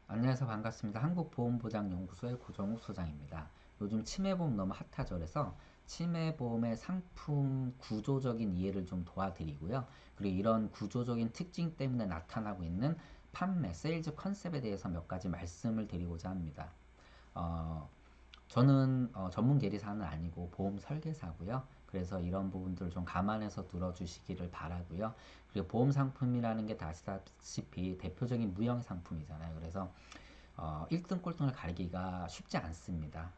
안녕하세요. 반갑습니다. 한국보험보장연구소의 고정욱 소장입니다. 요즘 치매보험 너무 핫하죠. 그래서 치매보험의 상품 구조적인 이해를 좀 도와드리고요. 그리고 이런 구조적인 특징 때문에 나타나고 있는 판매, 세일즈 컨셉에 대해서 몇 가지 말씀을 드리고자 합니다. 어, 저는 전문 계리사는 아니고 보험 설계사고요. 그래서 이런 부분들을 좀 감안해서 들어주시기를 바라고요. 그리고 보험 상품이라는 게 다시다시피 대표적인 무형 상품이잖아요. 그래서 1등 꼴등을 가리기가 쉽지 않습니다.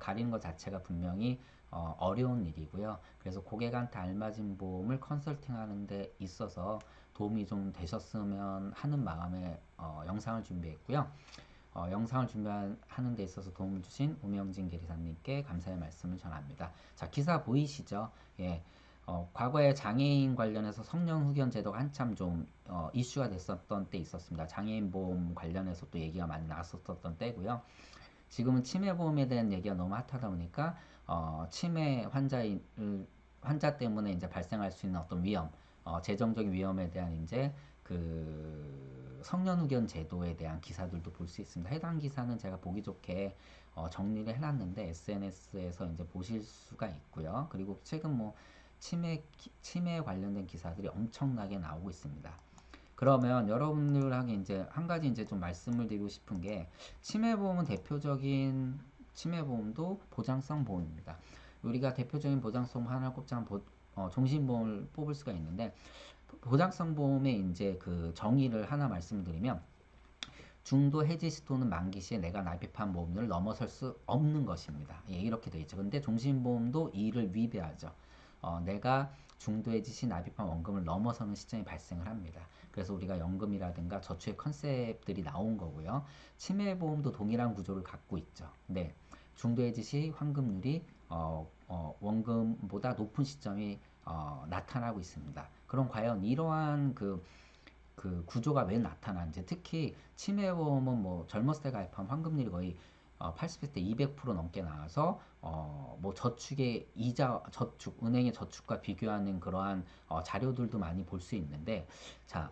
가리는 것 자체가 분명히 어려운 일이고요. 그래서 고객한테 알맞은 보험을 컨설팅하는 데 있어서 도움이 좀 되셨으면 하는 마음에 영상을 준비했고요. 영상을 준비하는 데 있어서 도움을 주신 우명진 계리사님께 감사의 말씀을 전합니다. 자, 기사 보이시죠? 예. 과거에 장애인 관련해서 성년 후견 제도가 한참 좀 이슈가 됐었던 때 있었습니다. 장애인 보험 관련해서 또 얘기가 많이 나왔었던 때고요. 지금은 치매 보험에 대한 얘기가 너무 핫하다 보니까 치매 환자 때문에 이제 발생할 수 있는 어떤 위험, 재정적인 위험에 대한 이제 그 성년후견 제도에 대한 기사들도 볼 수 있습니다. 해당 기사는 제가 보기 좋게 정리를 해놨는데 SNS에서 이제 보실 수가 있고요. 그리고 최근 뭐 치매 관련된 기사들이 엄청나게 나오고 있습니다. 그러면 여러분들에게 이제 한 가지 이제 좀 말씀을 드리고 싶은 게 치매보험은 대표적인 치매보험도 보장성 보험입니다. 우리가 대표적인 보장성 하나를 꼽자면 종신보험을 뽑을 수가 있는데 보장성 보험의 이제 그 정의를 하나 말씀드리면 중도 해지 시 또는 만기 시에 내가 납입한 보험료를 넘어설 수 없는 것입니다. 예, 이렇게 되어 있죠. 근데 종신보험도 이를 위배하죠. 내가 중도 해지 시 납입한 원금을 넘어서는 시점이 발생을 합니다. 그래서 우리가 연금이라든가 저축의 컨셉들이 나온 거고요. 치매보험도 동일한 구조를 갖고 있죠. 네, 중도 해지 시 환급률이 원금보다 높은 시점이 나타나고 있습니다. 그럼 과연 이러한 그 구조가 왜 나타나는지, 특히 치매보험은 뭐 젊었을 때 가입한 환급률이 거의 80세 때 200% 넘게 나와서 뭐 저축의 이자 저축 은행의 저축과 비교하는 그러한 자료들도 많이 볼 수 있는데, 자,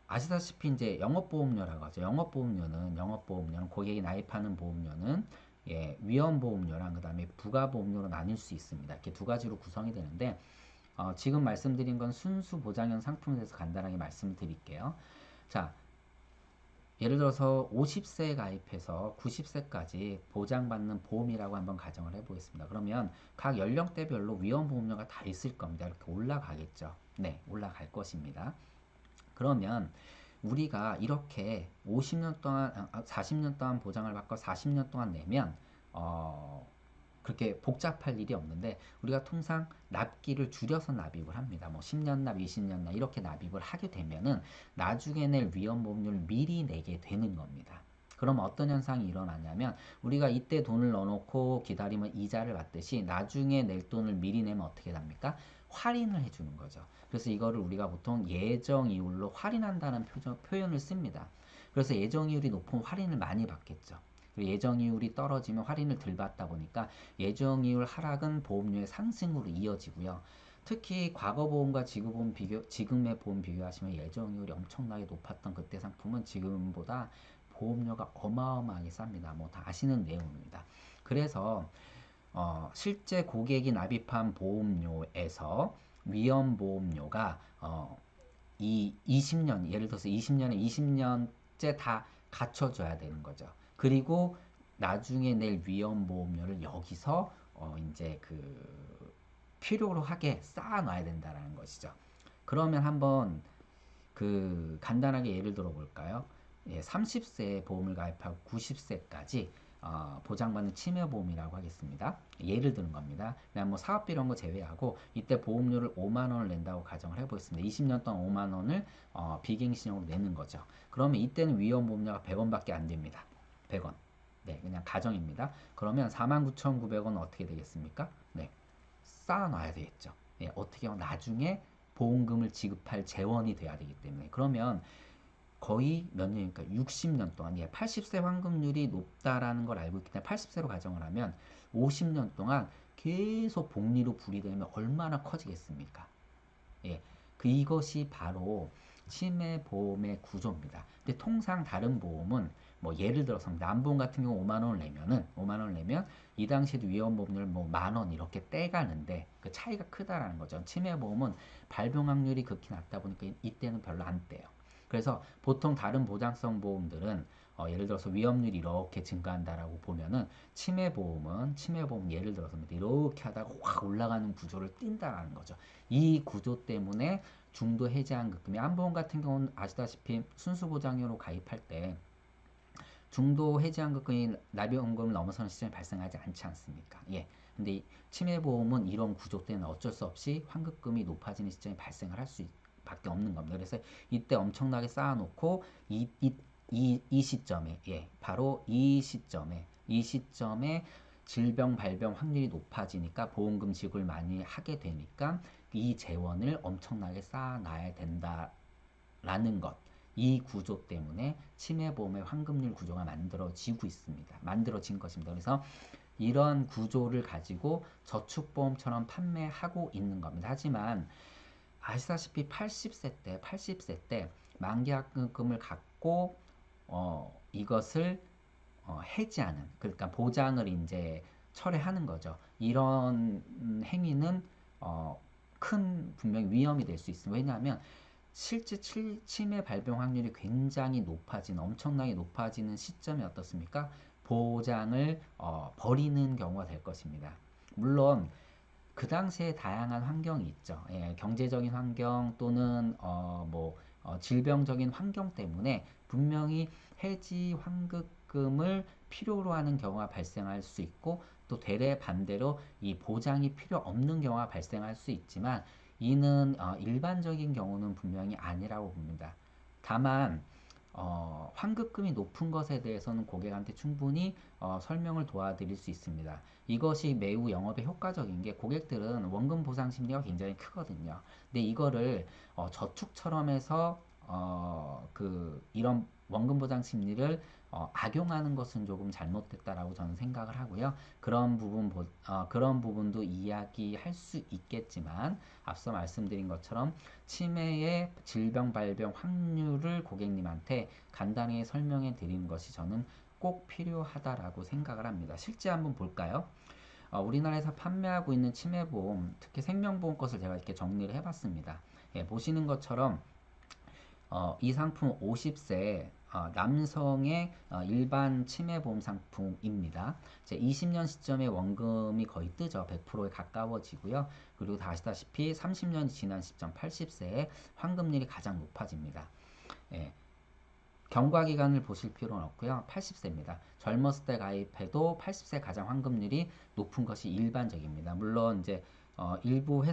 아시다시피 이제 영업보험료라고 하죠. 영업보험료는 고객이 나입하는 보험료는 예, 위험보험료랑 그 다음에 부가보험료로 나뉠 수 있습니다. 이렇게 두 가지로 구성이 되는데 지금 말씀드린 건 순수 보장형 상품에 대해서 간단하게 말씀을 드릴게요. 자, 예를 들어서 50세 가입해서 90세까지 보장받는 보험이라고 한번 가정을 해보겠습니다. 그러면 각 연령대별로 위험보험료가 다 있을 겁니다. 이렇게 올라가겠죠. 네, 올라갈 것입니다. 그러면 우리가 이렇게 50년 동안, 40년 동안 보장을 받고 40년 동안 내면, 그렇게 복잡할 일이 없는데, 우리가 통상 납기를 줄여서 납입을 합니다. 뭐 10년 납, 20년 납 이렇게 납입을 하게 되면은 나중에 낼 위험보험료를 미리 내게 되는 겁니다. 그럼 어떤 현상이 일어나냐면, 우리가 이때 돈을 넣어놓고 기다리면 이자를 받듯이 나중에 낼 돈을 미리 내면 어떻게 됩니까? 할인을 해주는 거죠. 그래서 이거를 우리가 보통 예정이율로 할인한다는 표현을 씁니다. 그래서 예정이율이 높은 할인을 많이 받겠죠. 예정이율이 떨어지면 할인을 덜 받다 보니까 예정이율 하락은 보험료의 상승으로 이어지고요. 특히 과거보험과 지금의 보험 비교하시면 예정이율이 엄청나게 높았던 그때 상품은 지금보다 보험료가 어마어마하게 쌉니다. 뭐 다 아시는 내용입니다. 그래서 실제 고객이 납입한 보험료에서 위험보험료가 이 20년, 예를 들어서 20년에 20년째 다 갖춰줘야 되는 거죠. 그리고 나중에 낼 위험보험료를 여기서 이제 그 필요로 하게 쌓아놔야 된다는 것이죠. 그러면 한번 그 간단하게 예를 들어 볼까요? 예, 30세에 보험을 가입하고 90세까지 보장받는 치매보험이라고 하겠습니다. 예를 드는 겁니다. 그냥 뭐 사업비 이런 거 제외하고 이때 보험료를 5만 원을 낸다고 가정을 해보겠습니다. 20년 동안 5만 원을 비갱신형으로 내는 거죠. 그러면 이때는 위험보험료가 100원밖에 안 됩니다. 100원. 네, 그냥 가정입니다. 그러면 49,900원은 어떻게 되겠습니까? 네, 쌓아놔야 되겠죠. 예, 어떻게 하면 나중에 보험금을 지급할 재원이 돼야 되기 때문에. 그러면 거의 몇 년입니까? 60년 동안, 예, 80세 환급률이 높다라는 걸 알고 있기 때문에 80세로 가정을 하면 50년 동안 계속 복리로 불이되면 얼마나 커지겠습니까? 예, 이것이 바로 치매 보험의 구조입니다. 근데 통상 다른 보험은 뭐 예를 들어서 남보험 같은 경우 5만 원을 내면은 5만 원을 내면 이 당시에도 위험보험료를 뭐 만 원 이렇게 떼가는데 그 차이가 크다라는 거죠. 치매 보험은 발병 확률이 극히 낮다 보니까 이때는 별로 안 떼요. 그래서 보통 다른 보장성 보험들은 예를 들어서 위험률이 이렇게 증가한다라고 보면은 치매 보험 예를 들어서 이렇게 하다가 확 올라가는 구조를 띈다라는 거죠. 이 구조 때문에 중도 해지환급금이 암보험 같은 경우는 아시다시피 순수 보장료로 가입할 때 중도 해지환급금이 납입원금을 넘어서는 시점이 발생하지 않지 않습니까? 예. 근데 이 치매보험은 이런 구조 때문에 어쩔 수 없이 환급금이 높아지는 시점이 발생을 할 수밖에 없는 겁니다. 그래서 이때 엄청나게 쌓아놓고 이 시점에 바로 이 시점에 질병 발병 확률이 높아지니까 보험금 지급을 많이 하게 되니까 이 재원을 엄청나게 쌓아놔야 된다라는 것. 이 구조 때문에 치매보험의 환급률 구조가 만들어진 것입니다. 그래서 이런 구조를 가지고 저축보험처럼 판매하고 있는 겁니다. 하지만 아시다시피 80세 때 만기합금을 갖고 이것을 해지하는, 그러니까 보장을 이제 철회하는 거죠. 이런 행위는 큰 분명히 위험이 될 수 있습니다. 왜냐하면 실제 치매 발병 확률이 굉장히 엄청나게 높아지는 시점이 어떻습니까? 보장을 버리는 경우가 될 것입니다. 물론 그 당시에 다양한 환경이 있죠. 예, 경제적인 환경 또는 질병적인 환경 때문에 분명히 해지 환급금을 필요로 하는 경우가 발생할 수 있고 또 되레 반대로 이 보장이 필요 없는 경우가 발생할 수 있지만 이는 일반적인 경우는 분명히 아니라고 봅니다. 다만 환급금이 높은 것에 대해서는 고객한테 충분히 설명을 도와드릴 수 있습니다. 이것이 매우 영업에 효과적인 게 고객들은 원금 보상 심리가 굉장히 크거든요. 근데 이거를 저축처럼 해서 이런 원금 보상 심리를 악용하는 것은 조금 잘못됐다라고 저는 생각을 하고요. 그런 부분도 이야기할 수 있겠지만 앞서 말씀드린 것처럼 치매의 질병 발병 확률을 고객님한테 간단히 설명해 드리는 것이 저는 꼭 필요하다라고 생각을 합니다. 실제 한번 볼까요? 우리나라에서 판매하고 있는 치매보험, 특히 생명보험 것을 제가 이렇게 정리를 해봤습니다. 예, 보시는 것처럼 이 상품 50세 남성의 일반 치매보험 상품입니다. 이제 20년 시점에 원금이 거의 뜨죠. 100%에 가까워지고요. 그리고 다 아시다시피 30년이 지난 시점 80세에 환급률이 가장 높아집니다. 예, 경과 기간을 보실 필요는 없고요. 80세입니다. 젊었을 때 가입해도 80세 가장 환급률이 높은 것이 일반적입니다. 물론 이제 일부 이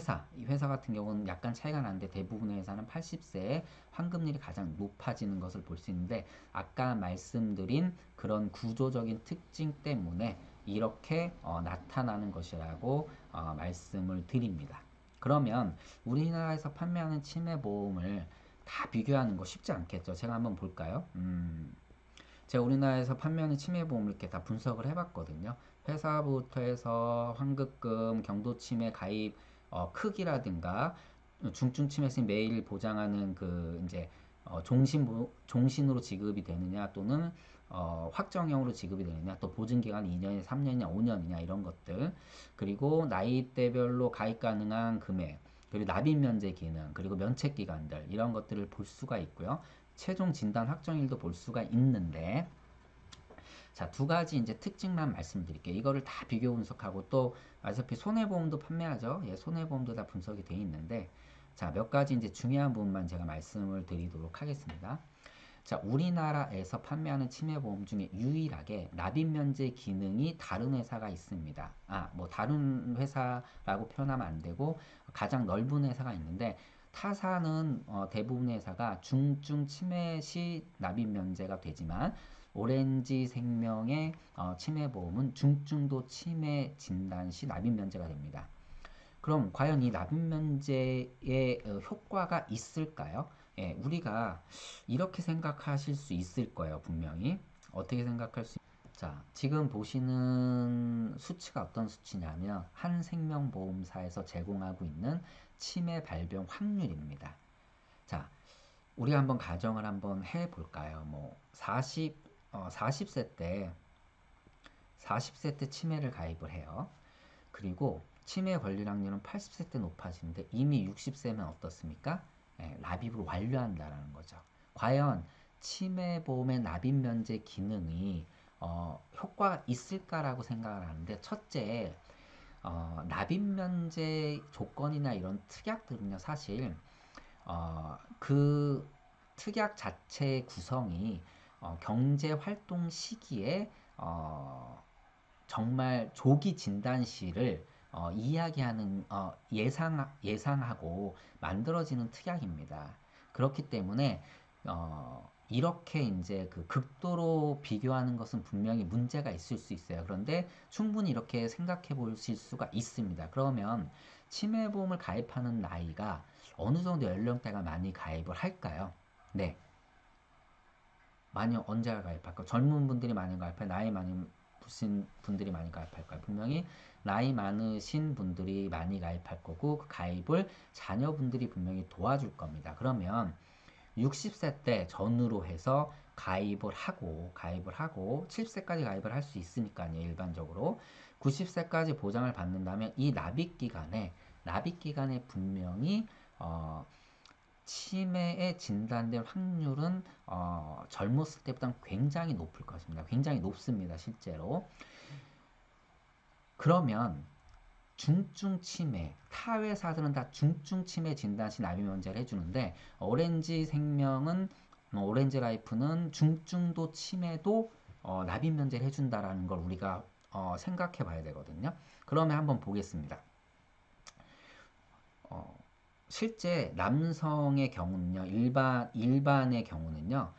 회사 같은 경우는 약간 차이가 나는데 대부분의 회사는 80세에 환급률이 가장 높아지는 것을 볼 수 있는데 아까 말씀드린 그런 구조적인 특징 때문에 이렇게 나타나는 것이라고 말씀을 드립니다. 그러면 우리나라에서 판매하는 치매보험을 다 비교하는 거 쉽지 않겠죠. 제가 한번 볼까요? 제가 우리나라에서 판매하는 치매보험을 이렇게 다 분석을 해봤거든요. 회사부터 해서 환급금, 경도치매 가입 크기라든가 중증치매 시 매일 보장하는 이제 종신으로 지급이 되느냐 또는 확정형으로 지급이 되느냐 또 보증기간 2년이냐 3년이냐 5년이냐 이런 것들 그리고 나이대별로 가입 가능한 금액 그리고 납입 면제 기능 그리고 면책 기간들 이런 것들을 볼 수가 있고요. 최종 진단 확정일도 볼 수가 있는데 자, 두 가지 이제 특징만 말씀드릴게요. 이거를 다 비교 분석하고 또 아시다시피 손해보험도 판매하죠. 예, 손해보험도 다 분석이 돼 있는데 자, 몇 가지 이제 중요한 부분만 제가 말씀을 드리도록 하겠습니다. 자, 우리나라에서 판매하는 치매보험 중에 유일하게 납입면제 기능이 다른 회사가 있습니다. 뭐 다른 회사라고 표현하면 안 되고 가장 넓은 회사가 있는데 타사는 대부분의 회사가 중증 치매 시 납입면제가 되지만 오렌지 생명의 치매보험은 중증도 치매 진단 시 납입면제가 됩니다. 그럼 과연 이 납입면제의 효과가 있을까요? 예, 우리가 이렇게 생각하실 수 있을 거예요, 분명히. 어떻게 생각할 수 자, 지금 보시는 수치가 어떤 수치냐면 한 생명보험사에서 제공하고 있는 치매 발병 확률입니다. 자, 우리 한번 가정을 한번 해볼까요? 40세 때 40세 때 치매를 가입을 해요. 그리고 치매 걸릴 확률은 80세 때 높아지는데 이미 60세면 어떻습니까? 납입을 완료한다라는 거죠. 과연 치매 보험의 납입 면제 기능이 효과가 있을까라고 생각을 하는데, 첫째, 납입 면제 조건이나 이런 특약들은요, 사실 그 특약 자체의 구성이 경제 활동 시기에 정말 조기 진단시를 이야기하는 예상하고 만들어지는 특약입니다. 그렇기 때문에 이렇게 이제 그 극도로 비교하는 것은 분명히 문제가 있을 수 있어요. 그런데 충분히 이렇게 생각해 보실 수가 있습니다. 그러면 치매보험을 가입하는 나이가 어느 정도 연령대가 많이 가입을 할까요? 네. 많이 언제 가입할까요? 젊은 분들이 많이 가입할까요? 나이 많으신 분들이 많이 가입할까요? 분명히 나이 많으신 분들이 많이 가입할 거고, 그 가입을 자녀분들이 분명히 도와줄 겁니다. 그러면 60세 때 전후로 해서 가입을 하고 70세까지 가입을 할 수 있으니까요. 일반적으로 90세까지 보장을 받는다면 이 납입기간에 분명히 치매에 진단될 확률은 젊었을 때보다 굉장히 높을 것입니다. 굉장히 높습니다. 실제로. 그러면 중증 치매, 타 회사들은 다 중증 치매 진단 시 납입 면제를 해주는데, 오렌지 라이프는 중증도 치매도 납입 면제를 해준다라는 걸 우리가 생각해 봐야 되거든요. 그러면 한번 보겠습니다. 어, 실제 남성의 경우는요, 일반의 경우는요,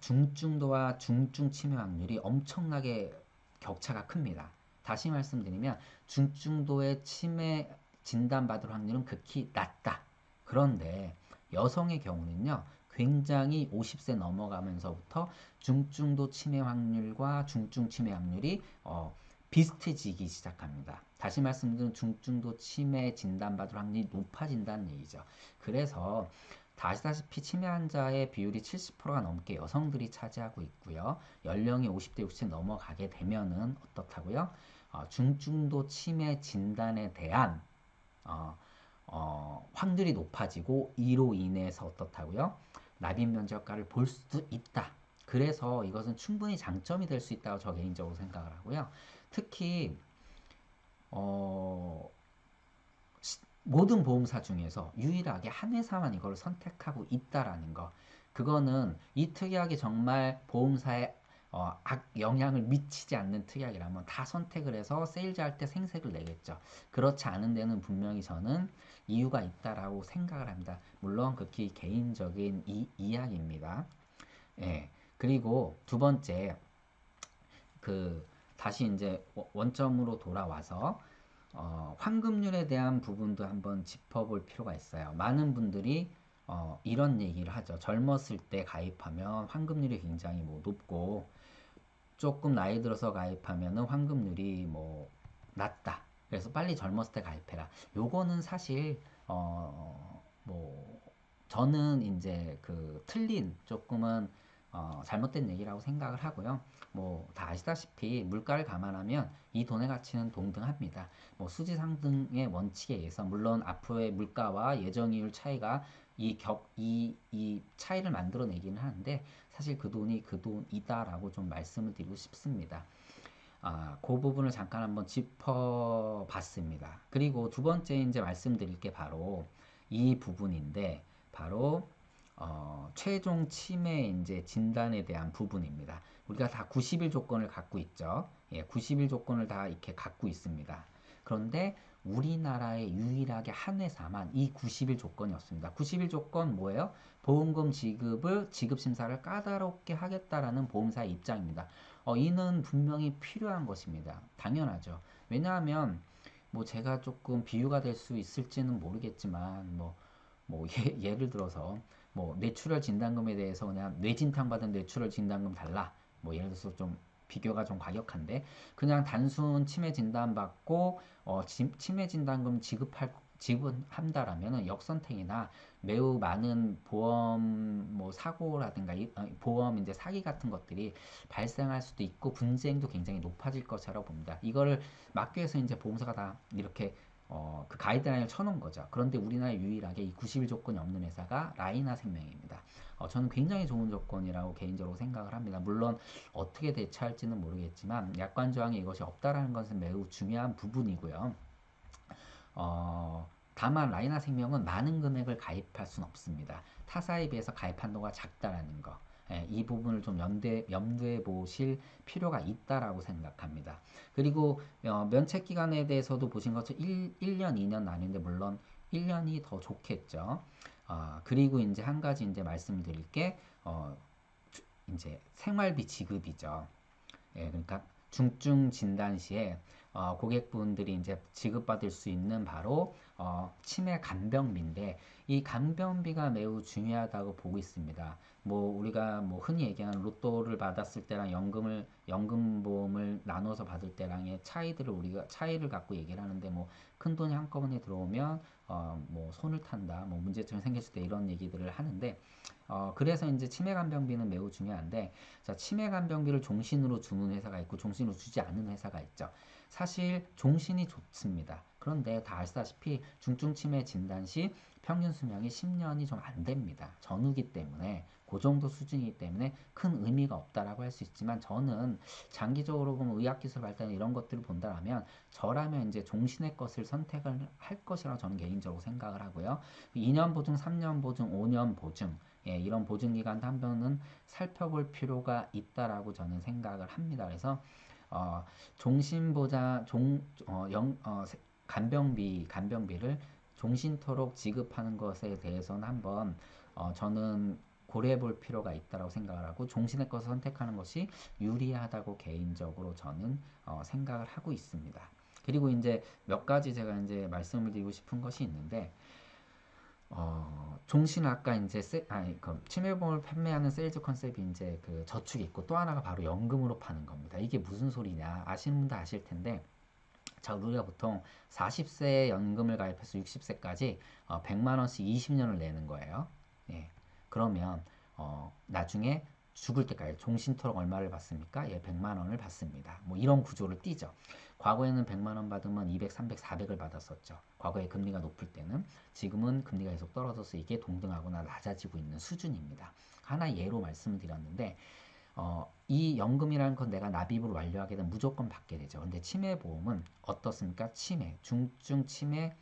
중증도와 중증 치매 확률이 엄청나게 격차가 큽니다. 다시 말씀드리면 중증도의 치매 진단받을 확률은 극히 낮다. 그런데 여성의 경우는요, 굉장히 50세 넘어가면서부터 중증도 치매 확률과 중증 치매 확률이 비슷해지기 시작합니다. 다시 말씀드리면 중증도 치매 진단받을 확률이 높아진다는 얘기죠. 그래서 아시다시피 치매 환자의 비율이 70%가 넘게 여성들이 차지하고 있고요. 연령이 50대 60 넘어가게 되면은 어떻다고요? 중증도 치매 진단에 대한 확률이 높아지고, 이로 인해서 어떻다고요? 납입 면제 효과를 볼 수도 있다. 그래서 이것은 충분히 장점이 될 수 있다고 저 개인적으로 생각을 하고요. 특히 어, 모든 보험사 중에서 유일하게 한 회사만 이걸 선택하고 있다라는 거. 그거는 이 특약이 정말 보험사에 영향을 미치지 않는 특약이라면 다 선택을 해서 세일즈 할 때 생색을 내겠죠. 그렇지 않은 데는 분명히 저는 이유가 있다라고 생각을 합니다. 물론 극히 개인적인 이야기입니다. 예. 그리고 두 번째, 그 다시 이제 원점으로 돌아와서 환급률에 대한 부분도 한번 짚어볼 필요가 있어요. 많은 분들이 이런 얘기를 하죠. 젊었을 때 가입하면 환급률이 굉장히 높고, 조금 나이 들어서 가입하면은 환급률이 낮다. 그래서 빨리 젊었을 때 가입해라. 요거는 사실 저는 이제 그 틀린, 조금은 잘못된 얘기라고 생각을 하고요. 다 아시다시피 물가를 감안하면 이 돈의 가치는 동등합니다. 수지 상등의 원칙에 의해서 물론 앞으로의 물가와 예정이율 차이가 이 차이를 만들어내기는 하는데, 사실 그 돈이 그 돈이다라고 좀 말씀을 드리고 싶습니다. 그 부분을 잠깐 한번 짚어봤습니다. 그리고 두 번째 이제 말씀드릴 게 바로 이 부분인데, 바로 최종 치매 이제 진단에 대한 부분입니다. 우리가 다 90일 조건을 갖고 있죠. 예, 90일 조건을 다 이렇게 갖고 있습니다. 그런데 우리나라에 유일하게 한 회사만 이 90일 조건이었습니다. 90일 조건 뭐예요? 보험금 지급 심사를 까다롭게 하겠다라는 보험사의 입장입니다. 이는 분명히 필요한 것입니다. 당연하죠. 왜냐하면 제가 조금 비유가 될 수 있을지는 모르겠지만, 예를 들어서 뇌출혈 진단금에 대해서 그냥 뇌진탕 받은 뇌출혈 진단금 달라, 예를 들어서 좀 비교가 좀 과격한데, 그냥 단순 치매 진단 받고 치매 진단금 지급한다라면은 역선택이나 매우 많은 보험 뭐 사고라든가 보험 이제 사기 같은 것들이 발생할 수도 있고 분쟁도 굉장히 높아질 것이라고 봅니다. 이거를 막기 위해서 이제 보험사가 다 이렇게 그 가이드라인을 쳐놓은 거죠. 그런데 우리나라 유일하게 이 90일 조건이 없는 회사가 라이나 생명입니다. 저는 굉장히 좋은 조건이라고 개인적으로 생각을 합니다. 물론 어떻게 대처할지는 모르겠지만 약관 조항에 이것이 없다라는 것은 매우 중요한 부분이고요. 다만 라이나 생명은 많은 금액을 가입할 수는 없습니다. 타사에 비해서 가입 한도가 작다라는 거. 예, 이 부분을 좀 염두에 보실 필요가 있다라고 생각합니다. 그리고 면책 기간에 대해서도 보신 것처럼 1년, 2년 나뉘는데 물론 1년이 더 좋겠죠. 그리고 이제 한 가지 이제 말씀을 드릴 게 이제 생활비 지급이죠. 예, 그러니까 중증 진단 시에 고객분들이 이제 지급받을 수 있는 바로 치매 간병비인데 이 간병비가 매우 중요하다고 보고 있습니다. 뭐 우리가 뭐 흔히 얘기하는 로또를 받았을 때랑 연금보험을 나눠서 받을 때랑의 차이를 갖고 얘기를 하는데 뭐 큰 돈이 한꺼번에 들어오면 뭐 손을 탄다, 뭐 문제점이 생겼을 때 이런 얘기들을 하는데 그래서 이제 치매 간병비는 매우 중요한데 자, 치매 간병비를 종신으로 주는 회사가 있고 종신으로 주지 않는 회사가 있죠. 사실 종신이 좋습니다. 그런데 다 아시다시피 중증 치매 진단 시 평균 수명이 10년이 좀 안 됩니다. 전후기 때문에 그 정도 수준이기 때문에 큰 의미가 없다라고 할 수 있지만 저는 장기적으로 보면 의학기술 발달 이런 것들을 본다면 저라면 이제 종신의 것을 선택을 할 것이라고 저는 개인적으로 생각을 하고요. 2년 보증, 3년 보증, 5년 보증 예, 이런 보증 기간 한 번은 살펴볼 필요가 있다라고 저는 생각을 합니다. 그래서 종신보장 간병비를 종신토록 지급하는 것에 대해서는 한번 저는 고려해 볼 필요가 있다고 생각을 하고 종신의 것을 선택하는 것이 유리하다고 개인적으로 저는 생각을 하고 있습니다. 그리고 이제 몇 가지 제가 이제 말씀을 드리고 싶은 것이 있는데 종신 아까 이제 그 치매보험을 판매하는 세일즈 컨셉이 이제 그 저축이 있고 또 하나가 바로 연금으로 파는 겁니다. 이게 무슨 소리냐 아시는 분도 아실 텐데 자, 우리가 보통 40세 연금을 가입해서 60세까지 100만 원씩 20년을 내는 거예요. 예. 그러면 나중에 죽을 때까지 종신토록 얼마를 받습니까? 예, 100만 원을 받습니다. 뭐 이런 구조를 띠죠. 과거에는 100만 원 받으면 200, 300, 400을 받았었죠. 과거에 금리가 높을 때는 지금은 금리가 계속 떨어져서 이게 동등하거나 낮아지고 있는 수준입니다. 하나 예로 말씀을 드렸는데 이 연금이라는 건 내가 납입을 완료하게 되면 무조건 받게 되죠. 근데 치매보험은 어떻습니까? 중증 치매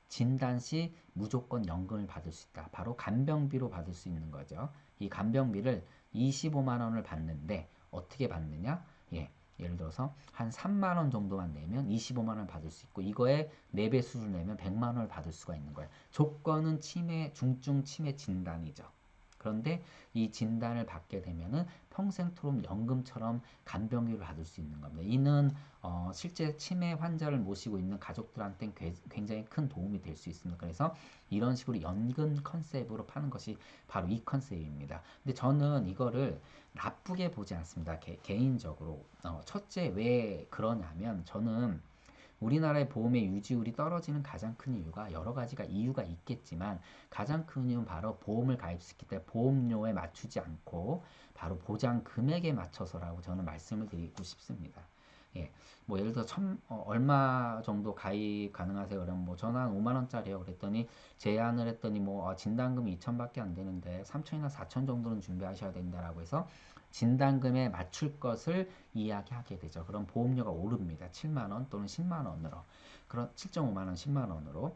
진단 시 무조건 연금을 받을 수 있다. 바로 간병비로 받을 수 있는 거죠. 이 간병비를 25만 원을 받는데 어떻게 받느냐? 예. 예를 들어서 한 3만 원 정도만 내면 25만 원을 받을 수 있고 이거에 4배 수를 내면 100만 원을 받을 수가 있는 거예요. 조건은 중증 치매 진단이죠. 그런데 이 진단을 받게 되면은 평생토록 연금처럼 간병비를 받을 수 있는 겁니다. 이는 실제 치매 환자를 모시고 있는 가족들한테 굉장히 큰 도움이 될 수 있습니다. 그래서 이런 식으로 연금 컨셉으로 파는 것이 바로 이 컨셉입니다. 근데 저는 이거를 나쁘게 보지 않습니다. 개인적으로 첫째 왜 그러냐면 저는 우리나라의 보험의 유지율이 떨어지는 가장 큰 이유가 여러 가지가 이유가 있겠지만 가장 큰 이유는 바로 보험을 가입시킬 때 보험료에 맞추지 않고 바로 보장 금액에 맞춰서라고 저는 말씀을 드리고 싶습니다. 예, 뭐 예를 들어 얼마 정도 가입 가능하세요? 그러면 뭐 저는 한 5만 원짜리요. 그랬더니 제안을 했더니 뭐 진단금이 2천밖에 안 되는데 3천이나 4천 정도는 준비하셔야 된다라고 해서 진단금에 맞출 것을 이야기하게 되죠. 그럼 보험료가 오릅니다. 7만 원 또는 10만 원으로. 그럼 7.5만 원, 10만 원으로.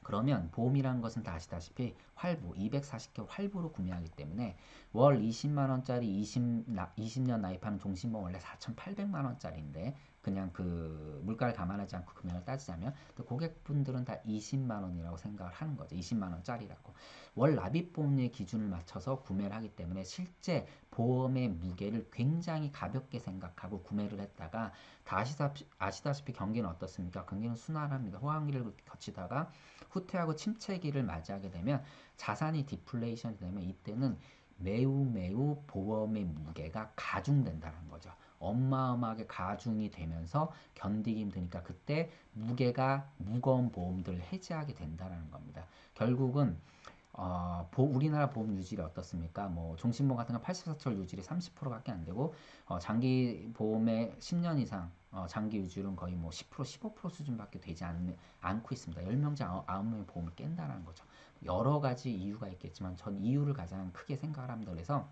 그러면 보험이라는 것은 다 아시다시피 활부, 240개 활부로 구매하기 때문에 월 20만 원짜리 20년 나입하는 종신보험 원래 4,800만 원짜리인데 그냥 그 물가를 감안하지 않고 금액을 따지자면 또 고객분들은 다 20만 원이라고 생각을 하는 거죠. 20만 원짜리라고. 월 납입보험료의 기준을 맞춰서 구매를 하기 때문에 실제 보험의 무게를 굉장히 가볍게 생각하고 구매를 했다가 다 아시다시피 경기는 어떻습니까? 경기는 순환합니다. 호황기를 거치다가 후퇴하고 침체기를 맞이하게 되면 자산이 디플레이션이 되면 이때는 매우 보험의 무게가 가중된다는 거죠. 어마어마하게 가중이 되면서 견디기 힘드니까 그때 무게가 무거운 보험들을 해지하게 된다는 겁니다. 결국은 우리나라 보험 유질이 어떻습니까? 뭐 종신보험 같은 건 84철 유질이 30%밖에 안 되고 장기 보험의 10년 이상 장기 유질은 거의 뭐 10%, 15% 수준밖에 되지 않고 있습니다. 10명 중 9명의 보험을 깬다는 거죠. 여러 가지 이유가 있겠지만 전 이유를 가장 크게 생각을 합니다. 그래서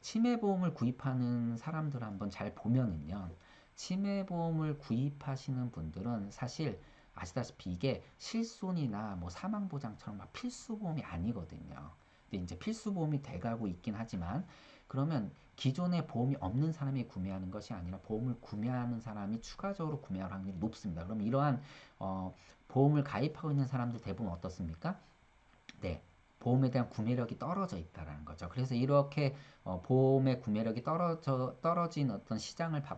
치매보험을 구입하는 사람들 한번 잘 보면은요. 치매보험을 구입하시는 분들은 사실 아시다시피 이게 실손이나 뭐 사망보장처럼 막 필수보험이 아니거든요. 근데 이제 필수보험이 돼가고 있긴 하지만 그러면 기존에 보험이 없는 사람이 구매하는 것이 아니라 보험을 구매하는 사람이 추가적으로 구매할 확률이 높습니다. 그럼 이러한 보험을 가입하고 있는 사람들 대부분 어떻습니까? 네. 보험에 대한 구매력이 떨어져 있다라는 거죠. 그래서 이렇게 보험의 구매력이 떨어진 어떤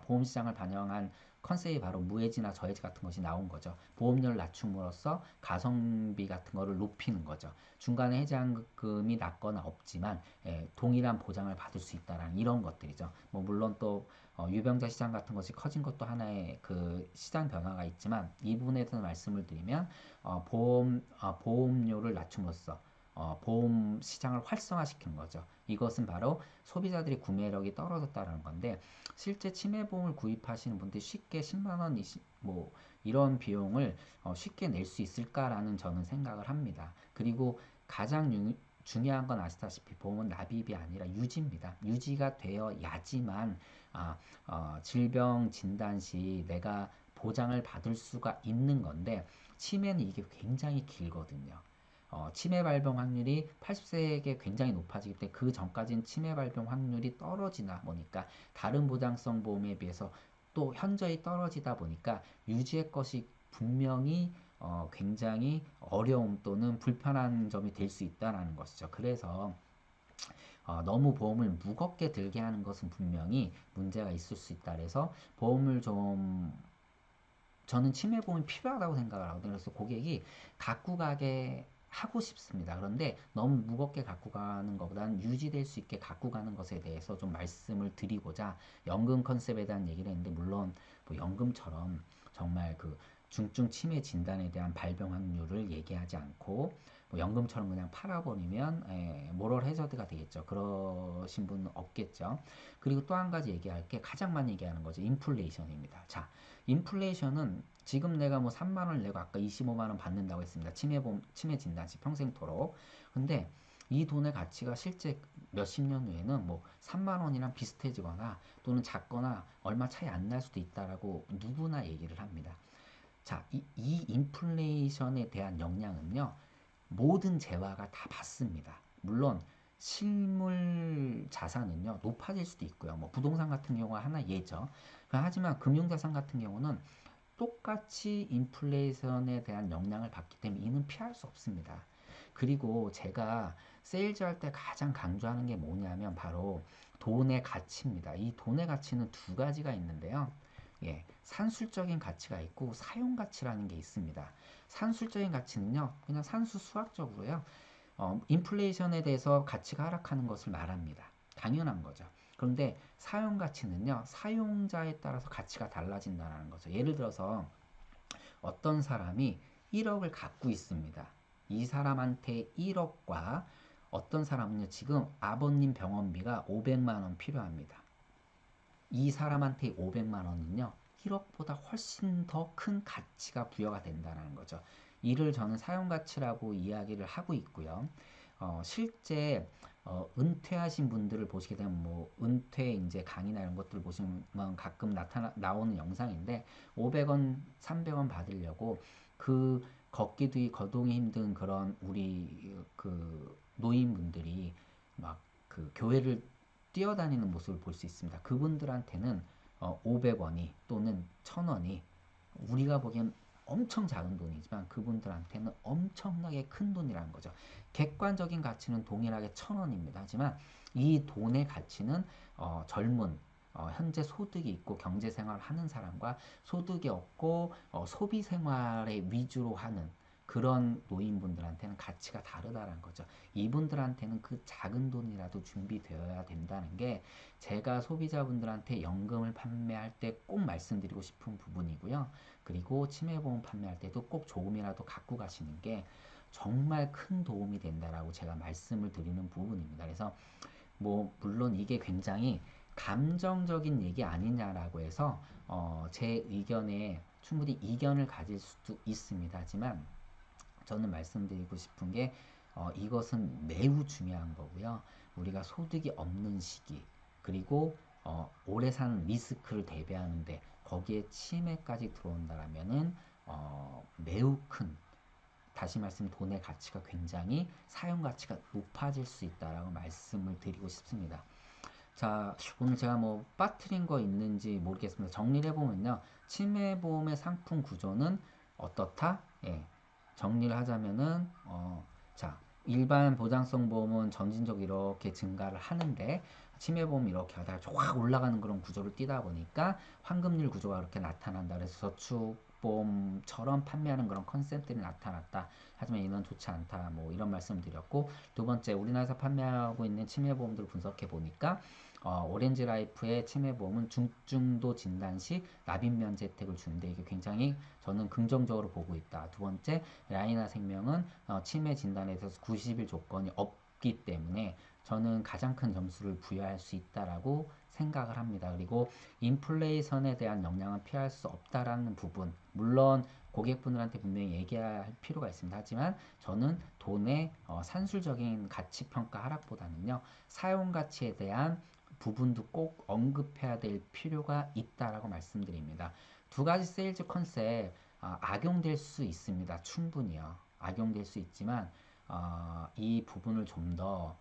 보험 시장을 반영한 컨셉이 바로 무해지나 저해지 같은 것이 나온 거죠. 보험료를 낮춤으로써 가성비 같은 거를 높이는 거죠. 중간에 해지환급금이 낮거나 없지만 동일한 보장을 받을 수 있다라는 이런 것들이죠. 뭐 물론 또 유병자 시장 같은 것이 커진 것도 하나의 그 시장 변화가 있지만 이 부분에 대해서 말씀을 드리면 보험료를 낮춤으로써 보험 시장을 활성화시키는 거죠. 이것은 바로 소비자들의 구매력이 떨어졌다는 건데 실제 치매보험을 구입하시는 분들이 쉽게 10만 원, 뭐 이런 비용을 쉽게 낼 수 있을까라는 저는 생각을 합니다. 그리고 가장 중요한 건 아시다시피 보험은 납입이 아니라 유지입니다. 유지가 되어야지만 질병 진단 시 내가 보장을 받을 수가 있는 건데 치매는 이게 굉장히 길거든요. 치매 발병 확률이 80세에게 굉장히 높아지기 때문에 그 전까지는 치매 발병 확률이 떨어지다 보니까 다른 보장성 보험에 비해서 또 현저히 떨어지다 보니까 유지의 것이 분명히 굉장히 어려움 또는 불편한 점이 될 수 있다는 것이죠. 그래서 너무 보험을 무겁게 들게 하는 것은 분명히 문제가 있을 수 있다. 그래서 보험을 좀 저는 치매보험이 필요하다고 생각을 하거든요. 그래서 고객이 갖고 가게 하고 싶습니다. 그런데 너무 무겁게 갖고 가는 것보다는 유지될 수 있게 갖고 가는 것에 대해서 좀 말씀을 드리고자 연금 컨셉에 대한 얘기를 했는데 물론 뭐 연금처럼 정말 그 중증 치매 진단에 대한 발병 확률을 얘기하지 않고 뭐 연금처럼 그냥 팔아버리면 모럴 해저드가 되겠죠. 그러신 분은 없겠죠. 그리고 또 한 가지 얘기할 게 가장 많이 얘기하는 거죠. 인플레이션입니다. 자, 인플레이션은 지금 내가 뭐 3만 원을 내고 아까 25만 원 받는다고 했습니다. 치매 진단시 평생토록. 근데 이 돈의 가치가 실제 몇십 년 후에는 뭐 3만 원이랑 비슷해지거나 또는 작거나 얼마 차이 안 날 수도 있다라고 누구나 얘기를 합니다. 자, 이 인플레이션에 대한 영향은요, 모든 재화가 다 받습니다. 물론 실물 자산은요 높아질 수도 있고요. 뭐 부동산 같은 경우가 하나 예죠. 하지만 금융자산 같은 경우는 똑같이 인플레이션에 대한 영향을 받기 때문에 이는 피할 수 없습니다. 그리고 제가 세일즈 할 때 가장 강조하는 게 뭐냐면 바로 돈의 가치입니다. 이 돈의 가치는 두 가지가 있는데요. 산술적인 가치가 있고 사용 가치라는 게 있습니다. 산술적인 가치는요, 그냥 산수 수학적으로요, 인플레이션에 대해서 가치가 하락하는 것을 말합니다. 당연한 거죠. 그런데 사용 가치는요, 사용자에 따라서 가치가 달라진다는 거죠. 예를 들어서 어떤 사람이 1억을 갖고 있습니다. 이 사람한테 1억과 어떤 사람은요, 지금 아버님 병원비가 500만 원 필요합니다. 이 사람한테 500만 원은요, 1억보다 훨씬 더 큰 가치가 부여가 된다는 거죠. 이를 저는 사용가치라고 이야기를 하고 있고요. 실제 은퇴하신 분들을 보시게 되면 뭐 은퇴 이제 강의나 이런 것들을 보시면 가끔 나오는 영상인데 500원, 300원 받으려고 그 거동이 힘든 그런 우리 그 노인분들이 막 그 교회를 뛰어다니는 모습을 볼 수 있습니다. 그분들한테는 500원이 또는 1000원이 우리가 보기엔 엄청 작은 돈이지만 그분들한테는 엄청나게 큰 돈이라는 거죠. 객관적인 가치는 동일하게 1000원입니다. 하지만 이 돈의 가치는 젊은 현재 소득이 있고 경제 생활을 하는 사람과 소득이 없고 소비 생활에 위주로 하는 그런 노인분들한테는 가치가 다르다는 거죠. 이분들한테는 그 작은 돈이라도 준비되어야 된다는 게 제가 소비자분들한테 연금을 판매할 때 꼭 말씀드리고 싶은 부분이고요. 그리고 치매보험 판매할 때도 꼭 조금이라도 갖고 가시는 게 정말 큰 도움이 된다라고 제가 말씀을 드리는 부분입니다. 그래서 뭐 물론 이게 굉장히 감정적인 얘기 아니냐라고 해서 제 의견에 충분히 이견을 가질 수도 있습니다. 하지만 저는 말씀드리고 싶은 게 이것은 매우 중요한 거고요. 우리가 소득이 없는 시기 그리고 오래 사는 리스크를 대비하는데 거기에 치매까지 들어온다라면은 매우 큰 다시 말씀 돈의 가치가 굉장히 사용 가치가 높아질 수 있다라고 말씀을 드리고 싶습니다. 자, 오늘 제가 뭐 빠뜨린 거 있는지 모르겠습니다. 정리를 해보면요. 치매보험의 상품 구조는 어떻다? 예, 정리를 하자면은, 자, 일반 보장성 보험은 점진적으로 이렇게 증가를 하는데, 치매보험 이렇게 하다가 확 올라가는 그런 구조를 띠다 보니까 환급률 구조가 그렇게 나타난다. 그래서 저축보험처럼 판매하는 그런 컨셉들이 나타났다. 하지만 이는 좋지 않다. 뭐 이런 말씀 드렸고, 두 번째, 우리나라에서 판매하고 있는 치매보험들을 분석해 보니까, 오렌지 라이프의 치매보험은 중증도 진단 시 납입면 혜택을 주는데 이게 굉장히 저는 긍정적으로 보고 있다. 두 번째, 라이나 생명은 치매 진단에 대해서 90일 조건이 없기 때문에 저는 가장 큰 점수를 부여할 수 있다라고 생각을 합니다. 그리고 인플레이션에 대한 영향은 피할 수 없다라는 부분, 물론 고객분들한테 분명히 얘기할 필요가 있습니다. 하지만 저는 돈의 산술적인 가치 평가 하락보다는요, 사용 가치에 대한 부분도 꼭 언급해야 될 필요가 있다라고 말씀드립니다. 두 가지 세일즈 컨셉 악용될 수 있습니다. 충분히요. 악용될 수 있지만 이 부분을 좀 더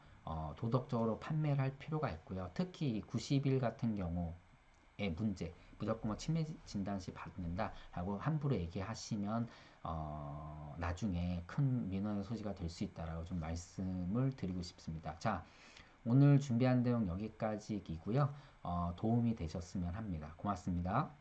도덕적으로 판매를 할 필요가 있고요. 특히 90일 같은 경우의 문제, 무조건 뭐 치매 진단 시 받는다라고 함부로 얘기하시면 나중에 큰 민원의 소지가 될 수 있다라고 좀 말씀을 드리고 싶습니다. 자, 오늘 준비한 내용 여기까지이고요. 도움이 되셨으면 합니다. 고맙습니다.